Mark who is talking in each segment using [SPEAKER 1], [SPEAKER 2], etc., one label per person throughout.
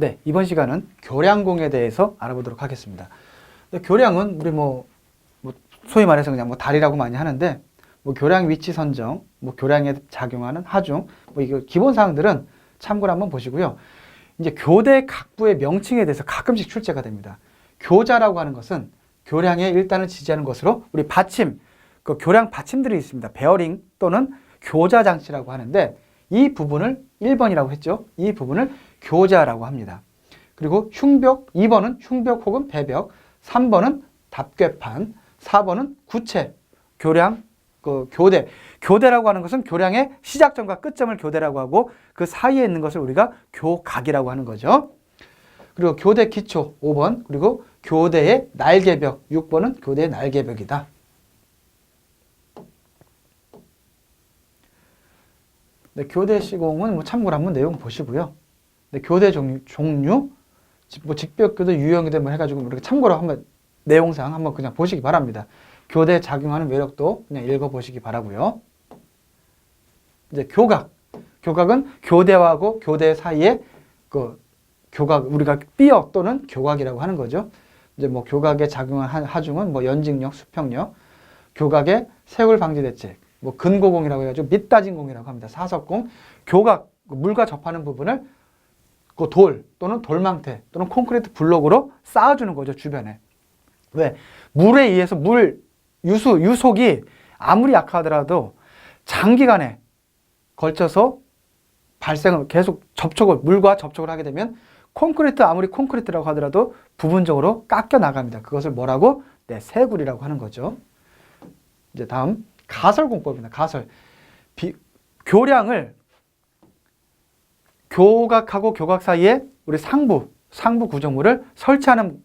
[SPEAKER 1] 네, 이번 시간은 교량공에 대해서 알아보도록 하겠습니다. 교량은 우리 소위 말해서 그냥 다리라고 많이 하는데, 교량 위치 선정, 교량에 작용하는 하중, 이거 기본 사항들은 참고를 한번 보시고요. 이제 교대 각부의 명칭에 대해서 가끔씩 출제가 됩니다. 교자라고 하는 것은 교량의 일단을 지지하는 것으로 우리 받침, 그 교량 받침들이 있습니다. 베어링 또는 교자 장치라고 하는데 이 부분을 1번이라고 했죠. 이 부분을 교자라고 합니다. 그리고 흉벽, 2번은 흉벽 혹은 배벽, 3번은 답궤판, 4번은 구체, 교량, 교대. 교대라고 하는 것은 교량의 시작점과 끝점을 교대라고 하고 그 사이에 있는 것을 우리가 교각이라고 하는 거죠. 그리고 교대 기초 5번, 그리고 교대의 날개벽 6번은 교대의 날개벽이다. 네, 교대 시공은 참고로 한번 내용 보시고요. 네, 교대 종류, 직벽교대, 유형교대 해가지고 이렇게 참고로 한번 내용상 한번 그냥 보시기 바랍니다. 교대에 작용하는 매력도 그냥 읽어보시기 바라고요. 이제 교각. 교각은 교대하고 교대 사이에 교각, 우리가 삐역 또는 교각이라고 하는 거죠. 이제 교각에 작용한 하중은 연직력, 수평력, 교각의 세울 방지 대책, 근고공이라고 해가지고 밑다진 공이라고 합니다. 사석공, 교각, 물과 접하는 부분을 돌 또는 돌망태 또는 콘크리트 블록으로 쌓아주는 거죠, 주변에. 왜? 물에 의해서 유속이 아무리 약하더라도 장기간에 걸쳐서 발생을 계속 물과 접촉을 하게 되면 아무리 콘크리트라고 하더라도 부분적으로 깎여 나갑니다. 그것을 뭐라고? 네, 세굴이라고 하는 거죠. 이제 다음 가설공법입니다. 가설. 교량을 교각하고 교각 사이에 우리 상부 구조물을 설치하는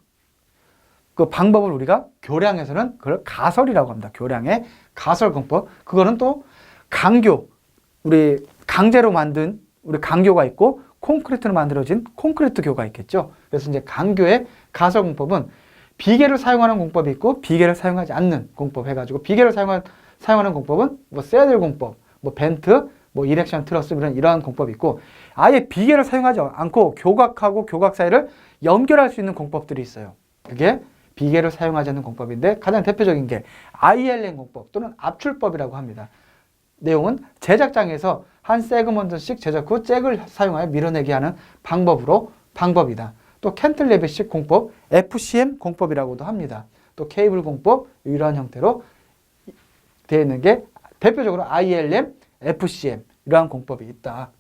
[SPEAKER 1] 그 방법을 우리가 교량에서는 그걸 가설이라고 합니다. 교량의 가설공법. 그거는 또 강교, 우리 강제로 만든 우리 강교가 있고 콘크리트로 만들어진 콘크리트 교가 있겠죠. 그래서 이제 강교의 가설공법은 비계를 사용하는 공법이 있고 비계를 사용하지 않는 공법 해가지고 비계를 사용하는 공법은 새들 공법, 벤트, 이렉션 트러스 이러한 공법이 있고 아예 비계를 사용하지 않고 교각하고 교각 사이를 연결할 수 있는 공법들이 있어요. 그게 비계를 사용하지 않는 공법인데 가장 대표적인 게 ILM 공법 또는 압출법이라고 합니다. 내용은 제작장에서 한 세그먼트씩 제작 후 잭을 사용하여 밀어내게 하는 방법이다. 또 캔틀레비식 공법, FCM 공법이라고도 합니다. 또 케이블 공법, 이러한 형태로 되어 있는 게 대표적으로 ILM, FCM 이러한 공법이 있다.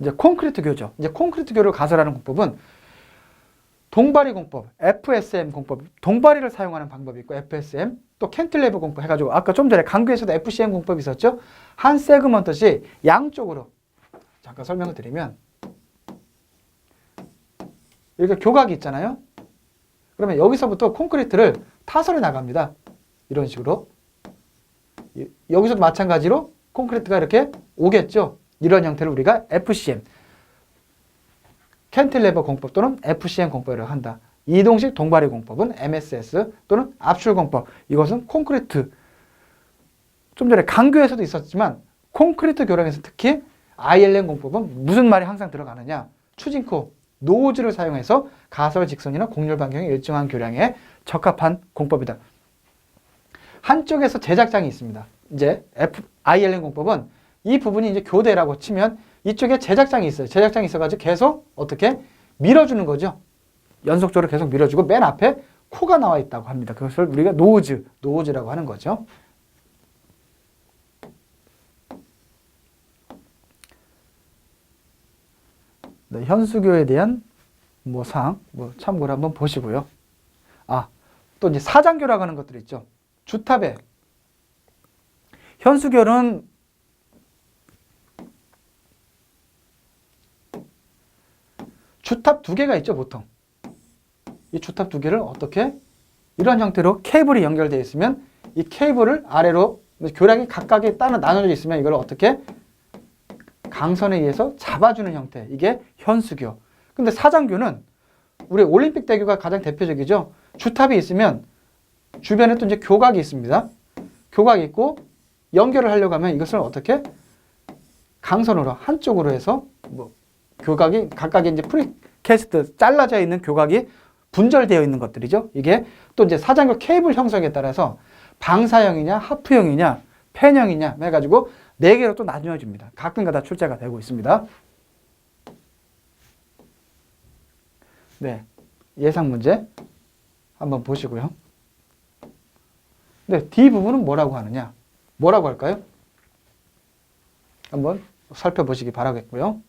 [SPEAKER 1] 이제 콘크리트 교죠. 이제 콘크리트 교를 가설하는 공법은 동바리 공법, FSM 공법, 동바리를 사용하는 방법이 있고 FSM, 또 캔틀레버 공법 해가지고 아까 좀 전에 강교에서도 FCM 공법이 있었죠. 한 세그먼트씩 양쪽으로 잠깐 설명을 드리면 이렇게 교각이 있잖아요. 그러면 여기서부터 콘크리트를 타설해 나갑니다. 이런 식으로. 여기서도 마찬가지로 콘크리트가 이렇게 오겠죠. 이런 형태를 우리가 FCM, 캔틸레버 공법 또는 FCM 공법이라고 한다. 이동식 동바리 공법은 MSS 또는 압출 공법. 이것은 콘크리트. 좀 전에 강교에서도 있었지만 콘크리트 교량에서 특히 ILM 공법은 무슨 말이 항상 들어가느냐. 추진코, 노즈를 사용해서 가설 직선이나 곡률 반경이 일정한 교량에 적합한 공법이다. 한쪽에서 제작장이 있습니다. 이제 ILM 공법은 이 부분이 이제 교대라고 치면 이쪽에 제작장이 있어요. 제작장이 있어가지고 계속 어떻게 밀어주는 거죠. 연속적으로 계속 밀어주고 맨 앞에 코가 나와 있다고 합니다. 그것을 우리가 노즈라고 하는 거죠. 네, 현수교에 대한 사항 참고를 한번 보시고요. 또 이제 사장교라고 하는 것들이 있죠. 주탑에 현수교는 주탑 2개가 있죠, 보통. 이 주탑 2개를 어떻게? 이런 형태로 케이블이 연결되어 있으면 이 케이블을 아래로 교량이 각각에 따라 나눠져 있으면 이걸 어떻게? 강선에 의해서 잡아주는 형태. 이게 현수교. 근데 사장교는 우리 올림픽 대교가 가장 대표적이죠. 주탑이 있으면 주변에 또 이제 교각이 있습니다. 교각이 있고 연결을 하려고 하면 이것을 어떻게 강선으로 한쪽으로 해서 뭐 교각이 각각의 이제 프리캐스트 잘라져 있는 교각이 분절되어 있는 것들이죠. 이게 또 이제 사장교 케이블 형성에 따라서 방사형이냐 하프형이냐 펜형이냐 해가지고 4개로 또 나뉘어집니다. 가끔가다 출제가 되고 있습니다. 네, 예상 문제 한번 보시고요. 네, D 부분은 뭐라고 하느냐? 뭐라고 할까요? 한번 살펴보시기 바라겠고요.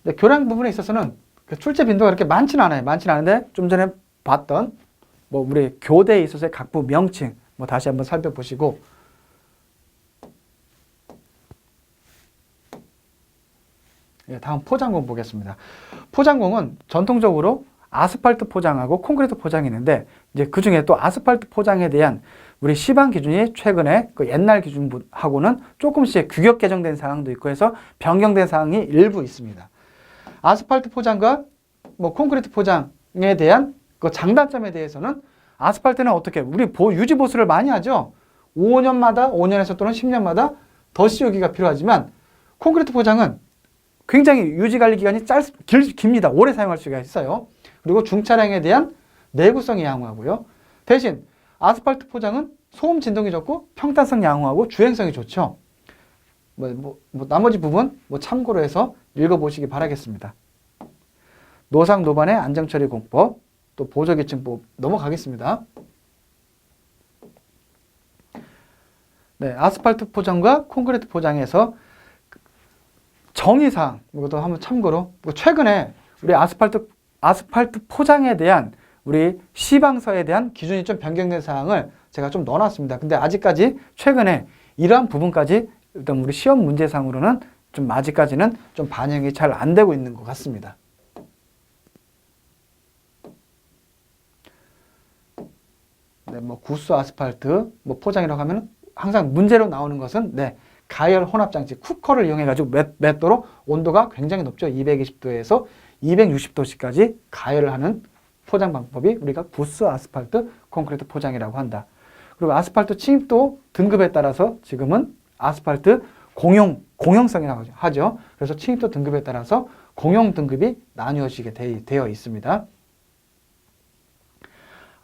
[SPEAKER 1] 네, 교량 부분에 있어서는 출제 빈도가 그렇게 많지는 않아요. 많지는 않은데 좀 전에 봤던 뭐 우리 교대에 있어서의 각부 명칭 뭐 다시 한번 살펴보시고, 예, 다음 포장공 보겠습니다. 포장공은 전통적으로 아스팔트 포장하고 콘크리트 포장이 있는데 이제 그 중에 또 아스팔트 포장에 대한 우리 시방 기준이 최근에 그 옛날 기준하고는 조금씩 규격 개정된 사항도 있고 해서 변경된 사항이 일부 있습니다. 아스팔트 포장과 뭐 콘크리트 포장에 대한 그 장단점에 대해서는 아스팔트는 어떻게 우리 유지 보수를 많이 하죠. 5년마다 5년에서 또는 10년마다 더 씌우기가 필요하지만 콘크리트 포장은 굉장히 유지 관리 기간이 깁니다. 오래 사용할 수가 있어요. 그리고 중차량에 대한 내구성이 양호하고요. 대신 아스팔트 포장은 소음 진동이 적고 평탄성 양호하고 주행성이 좋죠. 나머지 부분 참고로 해서 읽어보시기 바라겠습니다. 노상 노반의 안정처리 공법, 또 보조기층법 넘어가겠습니다. 네, 아스팔트 포장과 콘크리트 포장에서 정의사항, 이것도 한번 참고로, 최근에 우리 아스팔트 포장에 대한 우리 시방서에 대한 기준이 좀 변경된 사항을 제가 좀 넣어놨습니다. 근데 아직까지 최근에 이러한 부분까지 일단 우리 시험 문제상으로는 좀 아직까지는 좀 반영이 잘 안 되고 있는 것 같습니다. 네, 뭐 구스 아스팔트 포장이라고 하면 항상 문제로 나오는 것은 가열 혼합장치 쿠커를 이용해가지고 몇 도로 온도가 굉장히 높죠. 220도에서 260도씨까지 가열을 하는 포장 방법이 우리가 구스 아스팔트 콘크리트 포장이라고 한다. 그리고 아스팔트 침입도 등급에 따라서 지금은 아스팔트 공용성이라고 하죠. 그래서 침입도 등급에 따라서 공용 등급이 나뉘어지게 되어 있습니다.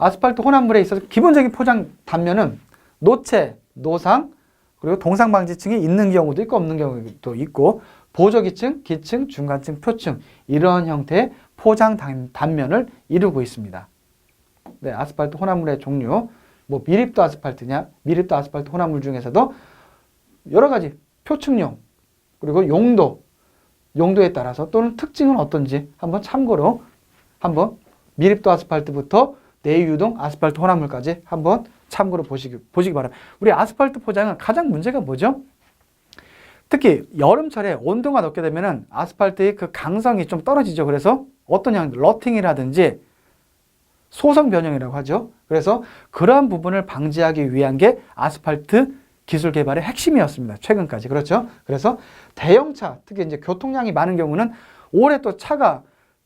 [SPEAKER 1] 아스팔트 혼합물에 있어서 기본적인 포장 단면은 노체, 노상, 그리고 동상방지층이 있는 경우도 있고 없는 경우도 있고 보조기층, 기층, 중간층, 표층 이런 형태의 포장 단면을 이루고 있습니다. 네, 아스팔트 혼합물의 종류, 미립도 아스팔트냐, 미립도 아스팔트 혼합물 중에서도 여러 가지 표층용, 그리고 용도에 따라서 또는 특징은 어떤지 한번 참고로 한번 미립도 아스팔트부터 내유동 아스팔트 혼합물까지 한번 참고로 보시기 바랍니다. 우리 아스팔트 포장은 가장 문제가 뭐죠? 특히 여름철에 온도가 높게 되면은 아스팔트의 그 강성이 좀 떨어지죠. 그래서 어떤 러팅이라든지 소성 변형이라고 하죠. 그래서 그러한 부분을 방지하기 위한 게 아스팔트 기술 개발의 핵심이었습니다. 최근까지. 그렇죠? 그래서 대형차, 특히 이제 교통량이 많은 경우는 오래 또 차가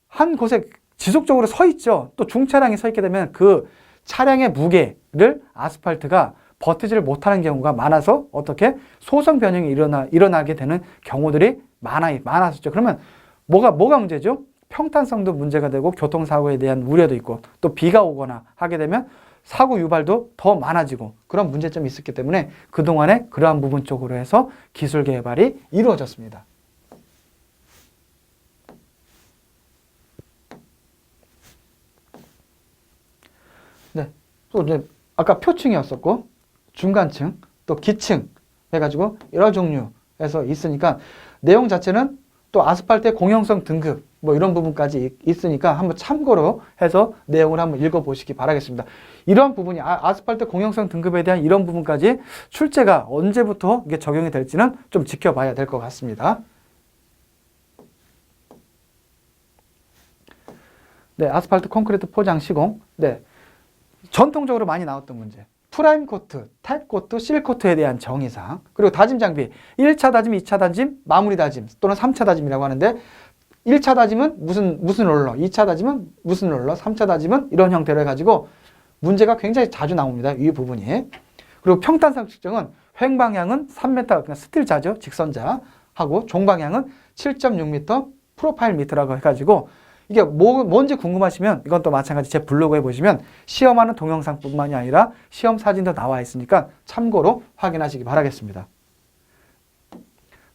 [SPEAKER 1] 한 곳에 지속적으로 서 있죠. 또 중차량이 서 있게 되면 그 차량의 무게를 아스팔트가 버티지를 못하는 경우가 많아서 어떻게 소성 변형이 일어나게 되는 경우들이 많았었죠. 그러면 뭐가 문제죠? 평탄성도 문제가 되고 교통사고에 대한 우려도 있고 또 비가 오거나 하게 되면 사고 유발도 더 많아지고 그런 문제점이 있었기 때문에 그동안에 그러한 부분 쪽으로 해서 기술 개발이 이루어졌습니다. 네, 또 이제 아까 표층이었었고 중간층, 또 기층 해가지고 여러 종류에서 있으니까 내용 자체는 또 아스팔트의 공용성 등급 이런 부분까지 있으니까 한번 참고로 해서 내용을 한번 읽어보시기 바라겠습니다. 이러한 부분이 아스팔트 공용성 등급에 대한 이런 부분까지 출제가 언제부터 이게 적용이 될지는 좀 지켜봐야 될 것 같습니다. 네, 아스팔트 콘크리트 포장 시공. 네, 전통적으로 많이 나왔던 문제. 프라임 코트, 탭 코트, 실 코트에 대한 정의사항, 그리고 다짐 장비, 1차 다짐, 2차 다짐, 마무리 다짐 또는 3차 다짐이라고 하는데 1차 다짐은 무슨 롤러, 2차 다짐은 무슨 롤러, 3차 다짐은 이런 형태로 해가지고 문제가 굉장히 자주 나옵니다. 이 부분이. 그리고 평탄성 측정은 횡방향은 3m, 그러니까 스틸자죠. 직선자. 하고 종방향은 7.6m 프로파일 미터라고 해가지고 이게 뭔지 궁금하시면 이건 또 마찬가지 제 블로그에 보시면 시험하는 동영상뿐만이 아니라 시험 사진도 나와 있으니까 참고로 확인하시기 바라겠습니다.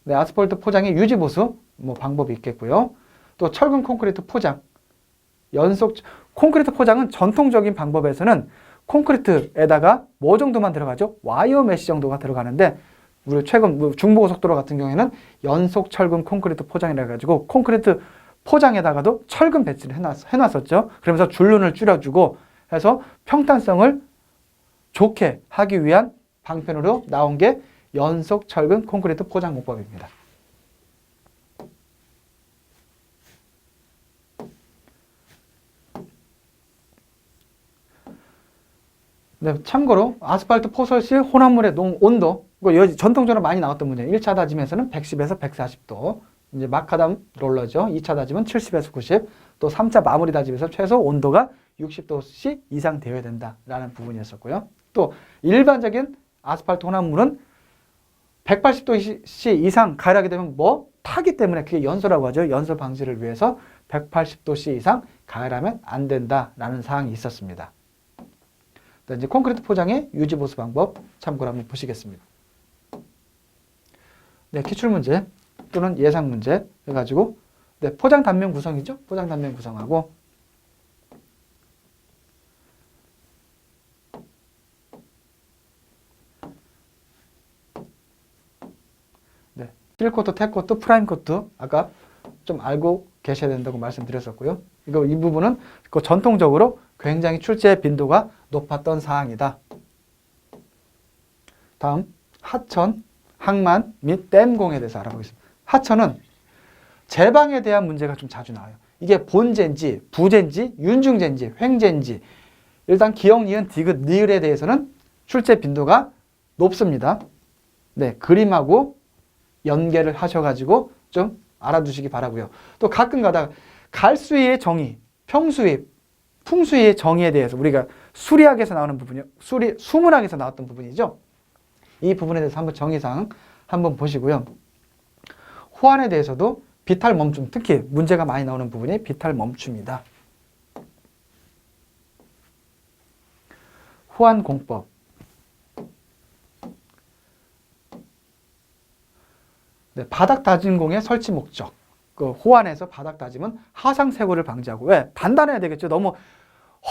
[SPEAKER 1] 네, 아스팔트 포장의 유지보수 방법이 있겠고요. 또 철근 콘크리트 포장, 콘크리트 포장은 전통적인 방법에서는 콘크리트에다가 뭐 정도만 들어가죠? 와이어 메쉬 정도가 들어가는데 우리 최근 중부고속도로 같은 경우에는 연속 철근 콘크리트 포장이라 해가지고 콘크리트 포장에다가도 철근 배치를 해놨었죠. 그러면서 줄눈을 줄여주고 해서 평탄성을 좋게 하기 위한 방편으로 나온 게 연속 철근 콘크리트 포장 공법입니다. 네, 참고로 아스팔트 포설 시 혼합물의 온도, 전통적으로 많이 나왔던 문제, 1차 다짐에서는 110에서 140도, 이제 마카담 롤러죠. 2차 다짐은 70에서 90, 또 3차 마무리 다짐에서 최소 온도가 60도씨 이상 되어야 된다라는 부분이었었고요. 또 일반적인 아스팔트 혼합물은 180도씨 이상 가열하게 되면 타기 때문에 그게 연소라고 하죠. 연소 방지를 위해서 180도씨 이상 가열하면 안 된다라는 사항이 있었습니다. 이제 콘크리트 포장의 유지보수 방법 참고로 한번 보시겠습니다. 네, 기출문제 또는 예상문제 해가지고 네, 포장 단면 구성이죠. 포장 단면 구성하고 네, 1코트, 태코트, 프라임 코트 아까 좀 알고 계셔야 된다고 말씀드렸었고요. 이 부분은 전통적으로 굉장히 출제 빈도가 높았던 사항이다. 다음 하천, 항만 및 댐공에 대해서 알아보겠습니다. 하천은 제방에 대한 문제가 좀 자주 나와요. 이게 본제인지 부제인지 윤중제인지 횡제인지 일단 기역, 니은, 디귿, 니을에 대해서는 출제 빈도가 높습니다. 네, 그림하고 연계를 하셔가지고 좀 알아두시기 바라고요. 또 가끔 가다가 갈수위의 정의, 평수위, 풍수위의 정의에 대해서 우리가 수리학에서 나오는 부분이요. 수문학에서 나왔던 부분이죠. 이 부분에 대해서 한번 정의사항 한번 보시고요. 호환에 대해서도 비탈 멈춤, 특히 문제가 많이 나오는 부분이 비탈 멈춤이다. 호환 공법. 네, 바닥 다짐공의 설치 목적. 호환에서 바닥 다짐은 하상 쇄골을 방지하고 왜? 단단해야 되겠죠. 너무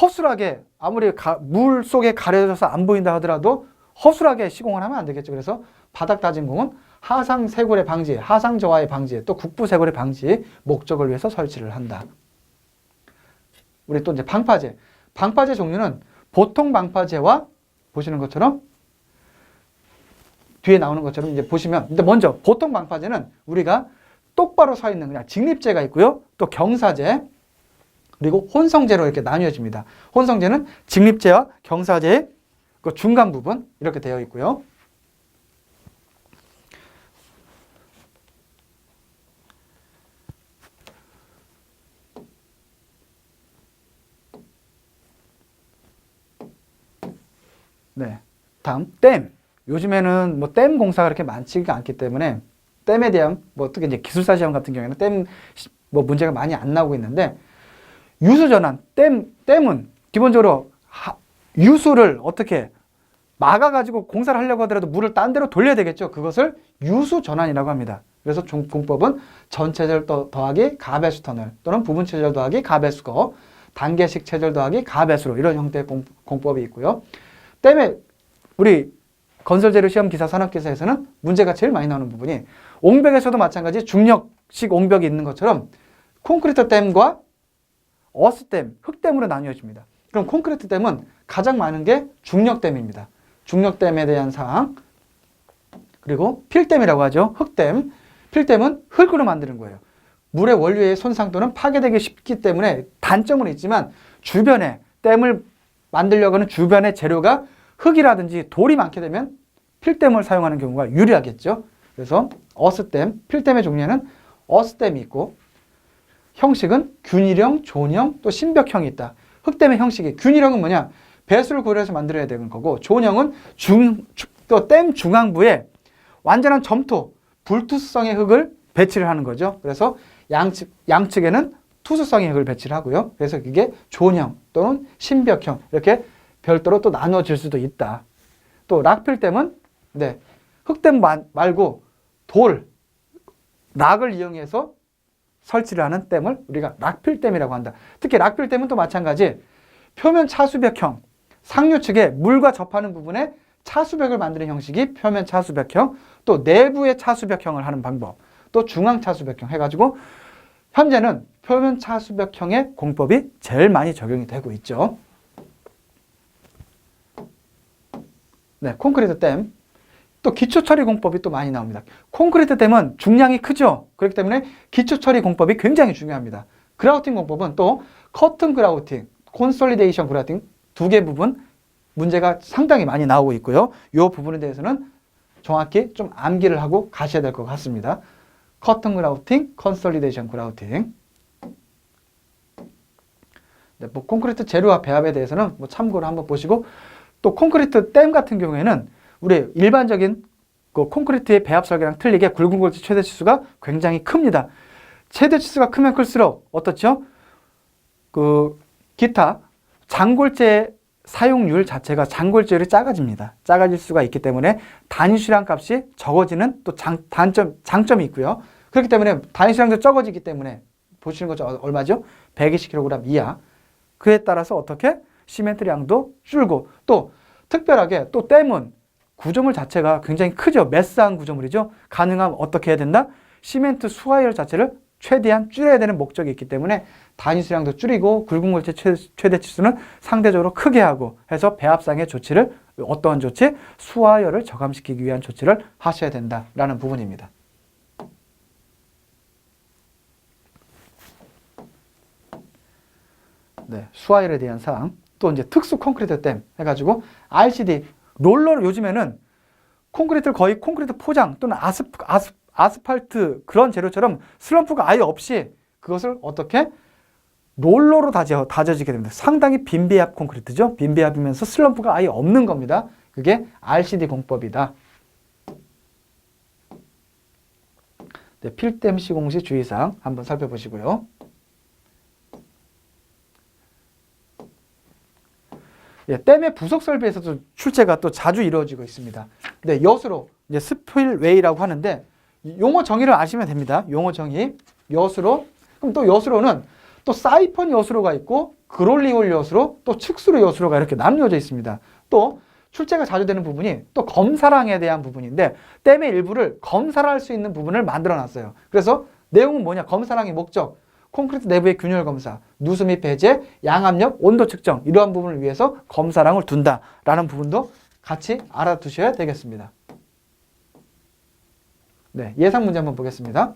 [SPEAKER 1] 허술하게 아무리 물 속에 가려져서 안 보인다 하더라도 허술하게 시공을 하면 안 되겠죠. 그래서 바닥 다짐공은 하상 쇄골의 방지, 하상 저하의 방지, 또 국부 쇄골의 방지 목적을 위해서 설치를 한다. 우리 또 이제 방파제. 방파제 종류는 보통 방파제와 보시는 것처럼 뒤에 나오는 것처럼 이제 보시면 근데 먼저 보통 방파제는 우리가 똑바로 서 있는 그냥 직립제가 있고요. 또 경사제 그리고 혼성제로 이렇게 나뉘어집니다. 혼성제는 직립제와 경사제의 그 중간 부분 이렇게 되어 있고요. 네, 다음 댐. 요즘에는 댐 공사가 그렇게 많지가 않기 때문에 댐에 대한 특히 이제 기술사 시험 같은 경우에는 댐 문제가 많이 안 나오고 있는데 유수 전환, 댐은 기본적으로 유수를 어떻게 막아가지고 공사를 하려고 하더라도 물을 딴 데로 돌려야 되겠죠. 그것을 유수 전환이라고 합니다. 그래서 공법은 전체절 더하기 가배수 터널 또는 부분 체절 더하기 가배수거, 단계식 체절 더하기 가배수로 이런 형태의 공법이 있고요. 댐에 우리 건설재료 시험 기사 산업기사에서는 문제가 제일 많이 나오는 부분이 옹벽에서도 마찬가지 중력식 옹벽이 있는 것처럼 콘크리트 댐과 어스댐, 흙댐으로 나뉘어집니다. 그럼 콘크리트 댐은 가장 많은 게 중력댐입니다. 중력댐에 대한 사항 그리고 필댐이라고 하죠. 흙댐. 필댐은 흙으로 만드는 거예요. 물의 원료의 손상 또는 파괴되기 쉽기 때문에 단점은 있지만 주변에 댐을 만들려고 하는 주변의 재료가 흙이라든지 돌이 많게 되면 필댐을 사용하는 경우가 유리하겠죠. 그래서 어스댐, 필댐의 종류에는 어스댐이 있고 형식은 균일형, 존형, 또 신벽형이 있다. 흙댐의 형식이 균일형은 뭐냐? 배수를 고려해서 만들어야 되는 거고, 존형은 또 댐 중앙부에 완전한 점토, 불투수성의 흙을 배치를 하는 거죠. 그래서 양측에는 투수성의 흙을 배치를 하고요. 그래서 이게 존형 또는 신벽형 이렇게 별도로 또 나눠질 수도 있다. 또 락필댐은 네, 흙댐 말고 락을 이용해서 설치를 하는 댐을 우리가 락필댐이라고 한다. 특히 락필댐은 또 마찬가지 표면 차수벽형, 상류 측에 물과 접하는 부분에 차수벽을 만드는 형식이 표면 차수벽형, 또 내부의 차수벽형을 하는 방법, 또 중앙 차수벽형 해가지고 현재는 표면 차수벽형의 공법이 제일 많이 적용이 되고 있죠. 네, 콘크리트 댐. 또 기초 처리 공법이 또 많이 나옵니다. 콘크리트 댐은 중량이 크죠. 그렇기 때문에 기초 처리 공법이 굉장히 중요합니다. 그라우팅 공법은 또 커튼 그라우팅, 콘솔리데이션 그라우팅 두 개 부분 문제가 상당히 많이 나오고 있고요. 이 부분에 대해서는 정확히 좀 암기를 하고 가셔야 될 것 같습니다. 커튼 그라우팅, 콘솔리데이션 그라우팅. 네, 뭐 콘크리트 재료와 배합에 대해서는 뭐 참고로 한번 보시고, 또 콘크리트 댐 같은 경우에는 우리 일반적인 그 콘크리트의 배합 설계랑 틀리게 굵은 골재 최대 치수가 굉장히 큽니다. 최대 치수가 크면 클수록 어떻죠? 그 기타 장골재 사용률 자체가 장골재율이 작아집니다. 작아질 수가 있기 때문에 단위 수량 값이 적어지는 또 장점이 있고요. 그렇기 때문에 단위 수량도 적어지기 때문에 보시는 거죠. 얼마죠? 120kg 이하. 그에 따라서 어떻게? 시멘트량도 줄고, 또 특별하게 또 댐은 구조물 자체가 굉장히 크죠. 매스한 구조물이죠. 가능하면 어떻게 해야 된다? 시멘트 수화열 자체를 최대한 줄여야 되는 목적이 있기 때문에 단위 수량도 줄이고 굵은 골재 최대 치수는 상대적으로 크게 하고 해서 배합상의 조치를, 어떠한 조치? 수화열을 저감시키기 위한 조치를 하셔야 된다라는 부분입니다. 네, 수화열에 대한 사항. 또 이제 특수 콘크리트 댐 해가지고 RCD 롤러를, 요즘에는 콘크리트를 거의 콘크리트 포장 또는 아스팔트 그런 재료처럼 슬럼프가 아예 없이 그것을 어떻게 롤러로 다져지게 됩니다. 상당히 빈배합 콘크리트죠. 빈배합이면서 슬럼프가 아예 없는 겁니다. 그게 RCD 공법이다. 네, 필댐 시공 시 주의사항 한번 살펴보시고요. 예, 댐의 부속 설비에서도 출제가 또 자주 이루어지고 있습니다. 네, 여수로 이제 스필웨이라고 하는데 용어 정의를 아시면 됩니다. 용어 정의. 여수로. 그럼 또 여수로는 또 사이펀 여수로가 있고 그롤리홀 여수로, 또 측수로 여수로가 이렇게 나뉘어져 있습니다. 또 출제가 자주 되는 부분이 또 검사랑에 대한 부분인데 댐의 일부를 검사할 수 있는 부분을 만들어 놨어요. 그래서 내용은 뭐냐? 검사랑의 목적. 콘크리트 내부의 균열 검사, 누수 및 배제, 양압력, 온도 측정 이러한 부분을 위해서 검사랑을 둔다라는 부분도 같이 알아두셔야 되겠습니다. 네, 예상 문제 한번 보겠습니다.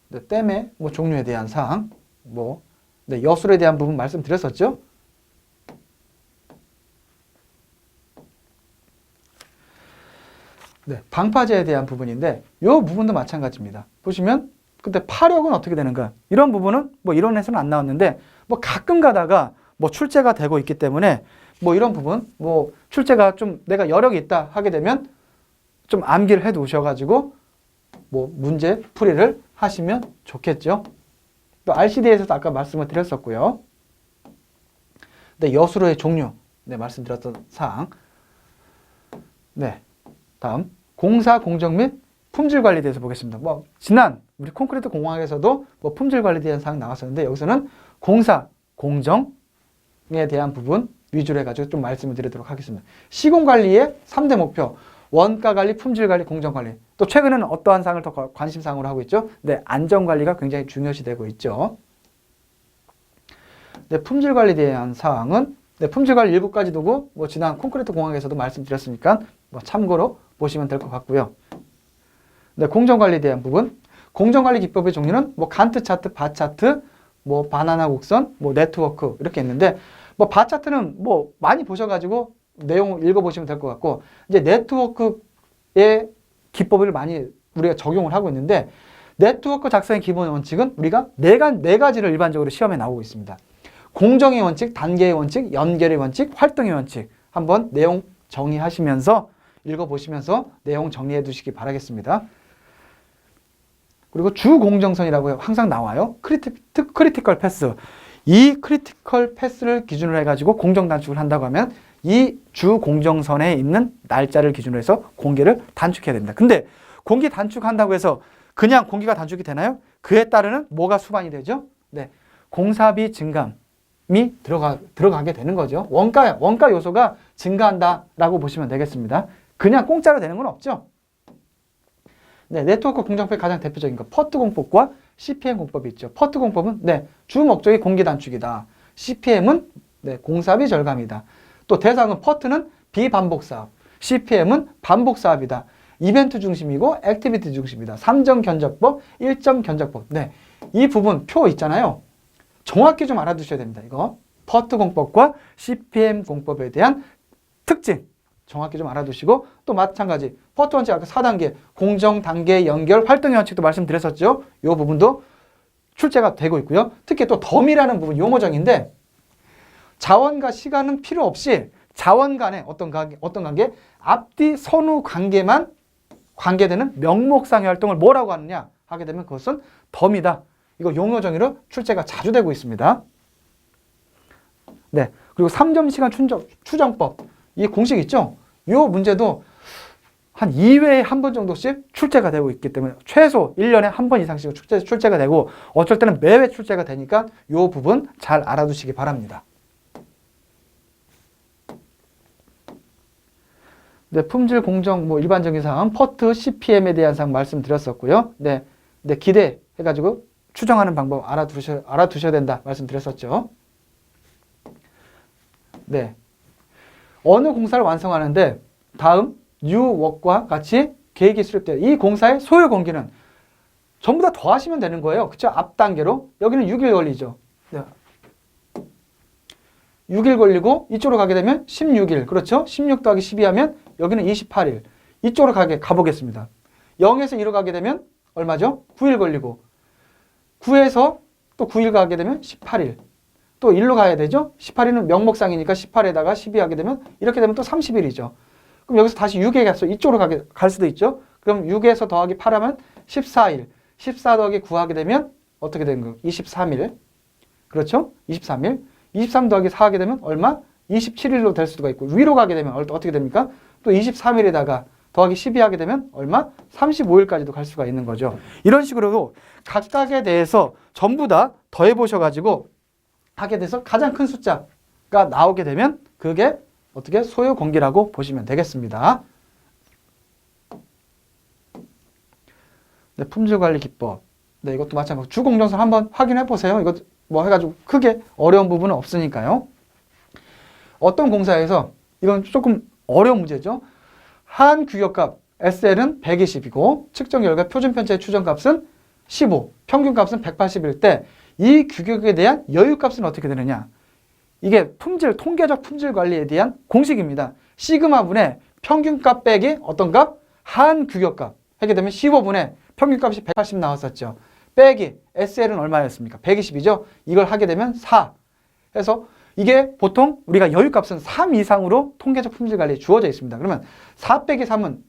[SPEAKER 1] 네, 댐의 종류에 대한 사항, 네, 여술에 대한 부분 말씀드렸었죠. 네, 방파제에 대한 부분인데 이 부분도 마찬가지입니다. 보시면 그때 파력은 어떻게 되는가? 이런 부분은 이론에서는 안 나왔는데 가끔 가다가 출제가 되고 있기 때문에 이런 부분 출제가 좀 내가 여력이 있다 하게 되면 좀 암기를 해 두셔가지고 문제 풀이를 하시면 좋겠죠. 또 RCD에서도 아까 말씀을 드렸었고요. 네, 여수로의 종류, 네, 말씀드렸던 사항. 네, 다음 공사 공정 및 품질 관리에 대해서 보겠습니다. 지난 우리 콘크리트 공학에서도 품질 관리에 대한 사항 나왔었는데 여기서는 공사 공정에 대한 부분 위주로 해가지고 좀 말씀을 드리도록 하겠습니다. 시공 관리의 3대 목표. 원가 관리, 품질 관리, 공정 관리. 또 최근에는 어떠한 사항을 더 관심 사항으로 하고 있죠? 네, 안전 관리가 굉장히 중요시되고 있죠. 네, 품질 관리에 대한 사항은 네, 품질 관리 7가지 도구 지난 콘크리트 공학에서도 말씀드렸으니까 참고로 보시면 될 것 같고요. 네, 공정 관리에 대한 부분. 공정 관리 기법의 종류는 간트 차트, 바 차트, 바나나 곡선, 네트워크 이렇게 있는데 바 차트는 많이 보셔가지고 내용 읽어보시면 될 것 같고, 이제 네트워크의 기법을 많이 우리가 적용을 하고 있는데, 네트워크 작성의 기본 원칙은 우리가 네 가지를 일반적으로 시험에 나오고 있습니다. 공정의 원칙, 단계의 원칙, 연결의 원칙, 활동의 원칙 한번 내용 정의하시면서 읽어보시면서 내용 정리해 두시기 바라겠습니다. 그리고 주공정선이라고 항상 나와요. 크리티컬 패스. 이 크리티컬 패스를 기준으로 해가지고 공정 단축을 한다고 하면 이 주공정선에 있는 날짜를 기준으로 해서 공개를 단축해야 됩니다. 근데 공개 단축한다고 해서 그냥 공개가 단축이 되나요? 그에 따르는 뭐가 수반이 되죠? 네, 공사비 증감이 들어가게 되는 거죠. 원가 요소가 증가한다라고 보시면 되겠습니다. 그냥 공짜로 되는 건 없죠. 네, 네트워크 공정법의 가장 대표적인 거 퍼트 공법과 CPM 공법이 있죠. 퍼트 공법은 네, 주 목적이 공개 단축이다. CPM은 네, 공사비 절감이다. 또 대상은 퍼트는 비반복 사업, CPM은 반복 사업이다. 이벤트 중심이고 액티비티 중심이다. 3점 견적법, 1점 견적법. 네, 이 부분 표 있잖아요. 정확히 좀 알아두셔야 됩니다. 이거 퍼트 공법과 CPM 공법에 대한 특징 정확히 좀 알아두시고 또 마찬가지 퍼트 원칙 아까 4단계 공정, 단계, 연결, 활동의 원칙도 말씀드렸었죠. 이 부분도 출제가 되고 있고요. 특히 또 덤이라는 부분 용어정인데 자원과 시간은 필요 없이 자원 간의 어떤 관계? 앞뒤 선후 관계만 관계되는 명목상의 활동을 뭐라고 하느냐 하게 되면 그것은 덤이다. 이거 용어정의로 출제가 자주 되고 있습니다. 네, 그리고 3점 시간 추정법 이 공식 있죠? 이 문제도 한 2회에 한 번 정도씩 출제가 되고 있기 때문에 최소 1년에 한 번 이상씩 출제가 되고 어쩔 때는 매회 출제가 되니까 이 부분 잘 알아두시기 바랍니다. 네, 품질 공정 일반적인 사항 퍼트 CPM에 대한 사항 말씀드렸었고요. 네, 기대해가지고 추정하는 방법 알아두셔야 된다 말씀드렸었죠. 네, 어느 공사를 완성하는데 다음 뉴워크와 같이 계획이 수립돼요. 이 공사의 소요 공기는 전부 다 더하시면 되는 거예요. 그쵸? 앞 단계로 여기는 6일 걸리죠. 네. 6일 걸리고 이쪽으로 가게 되면 16일. 그렇죠? 16 더하기 12 하면 여기는 28일. 이쪽으로 가보겠습니다. 0에서 2로 가게 되면 얼마죠? 9일 걸리고 9에서 또 9일 가게 되면 18일. 또 1로 가야 되죠? 18일은 명목상이니까 18에다가 12 하게 되면 이렇게 되면 또 30일이죠. 그럼 여기서 다시 6에 가서 이쪽으로 갈 수도 있죠? 그럼 6에서 더하기 8 하면 14일. 14 더하기 9 하게 되면 어떻게 되는 거예요? 23일. 그렇죠? 23일. 23 더하기 4 하게 되면 얼마? 27일로 될 수가 있고 위로 가게 되면 어떻게 됩니까? 또 23일에다가 더하기 12 하게 되면 얼마? 35일까지도 갈 수가 있는 거죠. 이런 식으로 각각에 대해서 전부 다 더해 보셔가지고 하게 돼서 가장 큰 숫자가 나오게 되면 그게 어떻게 소요 공기라고 보시면 되겠습니다. 네, 품질관리 기법. 네, 이것도 마찬가지로 주공정선 한번 확인해 보세요. 이것 해가지고 크게 어려운 부분은 없으니까요. 어떤 공사에서 이건 조금 어려운 문제죠. 한 규격값 SL은 120이고 측정 결과 표준 편차의 추정값은 15, 평균값은 180일 때 이 규격에 대한 여유값은 어떻게 되느냐? 이게 통계적 품질 관리에 대한 공식입니다. 시그마분의 평균값 빼기 어떤 값? 한 규격값. 하게 되면 15분의 평균값이 180 나왔었죠. 빼기 SL은 얼마였습니까? 120이죠. 이걸 하게 되면 4. 해서 이게 보통 우리가 여유값은 3 이상으로 통계적 품질 관리에 주어져 있습니다. 그러면 4 빼기 3은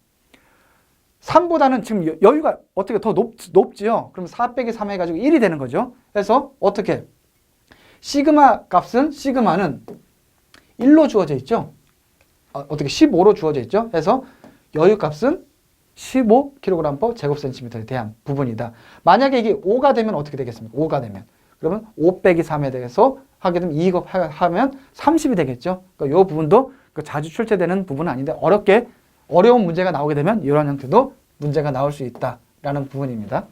[SPEAKER 1] 3보다는 지금 여유가 어떻게 더 높지요? 그럼 4 빼기 3 해가지고 1이 되는 거죠. 그래서 어떻게? 시그마는 1로 주어져 있죠. 어떻게 15로 주어져 있죠. 그래서 여유값은 15kg/제곱센티미터에 대한 부분이다. 만약에 이게 5가 되면 어떻게 되겠습니까? 5가 되면. 그러면 5 빼기 3에 대해서 하게 되면 이거 하면 30이 되겠죠. 그러니까 이 부분도 자주 출제되는 부분은 아닌데 어려운 문제가 나오게 되면 이런 형태도 문제가 나올 수 있다라는 부분입니다.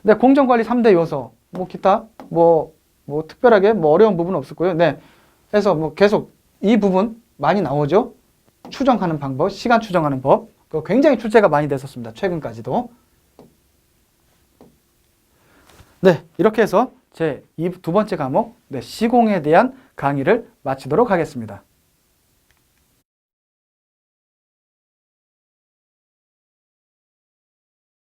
[SPEAKER 1] 네, 공정관리 3대 요소. 기타 특별하게 어려운 부분은 없었고요. 네. 그래서 계속 이 부분 많이 나오죠. 추정하는 방법, 시간 추정하는 법. 굉장히 출제가 많이 됐었습니다. 최근까지도. 네, 이렇게 해서 제 두 번째 과목, 시공에 대한 강의를 마치도록 하겠습니다.